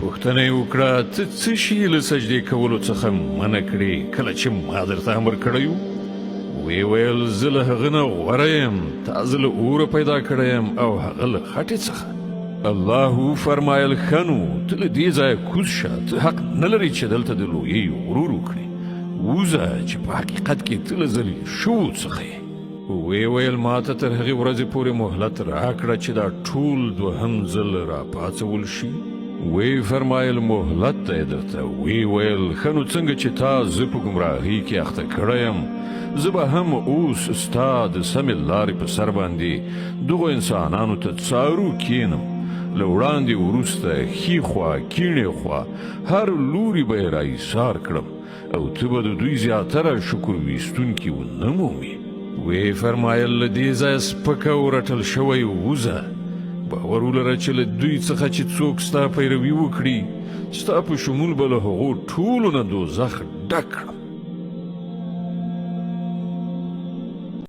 پوښتنه یې وکړه ته څه شي له سجدې کولو څخه منع کړې کله چې ما درته امر کړی و؟ ویې ویل زه له هغه نه غوره یم، تا زه له اوره پیدا کړی یم او هغه له خټې څخه. الله وفرمایل ښه نو ته له دې ځایه کوز شه، ته حق نه لرې چې دلته د لویۍ غرور وکړې. ووځه چې په حقیقت کې ته له ذلیل شوو څخه یې. ویې ویل ما ته تر هغې ورځې پورې مهلت راکړه چې دا ټول دوهم ځل راپاڅول شي. وی فرمایل مهلت دی درته. وی ویل ښه نو څنګه چې تا زه په ګمراهۍ کې اخته کړی یم، زه به هم اوس ستا د سمې لارې په سر باندې دغو انسانانو ته څارو کینم. له وړاندې وروسته ښي خوا کیڼې خوا هر لوري به یې راایسار کړم او ته به د دوی زیاتره شکر ویستونکي ونه مومې. وی فرمایل له دې ځایه سپکه ورټل شوی ووځه. باور ولره چې له دوی څخه چې څوک ستا پیروي وکړي ستا په شمول به له هغو ټولو نه دوزخ ډک کړم.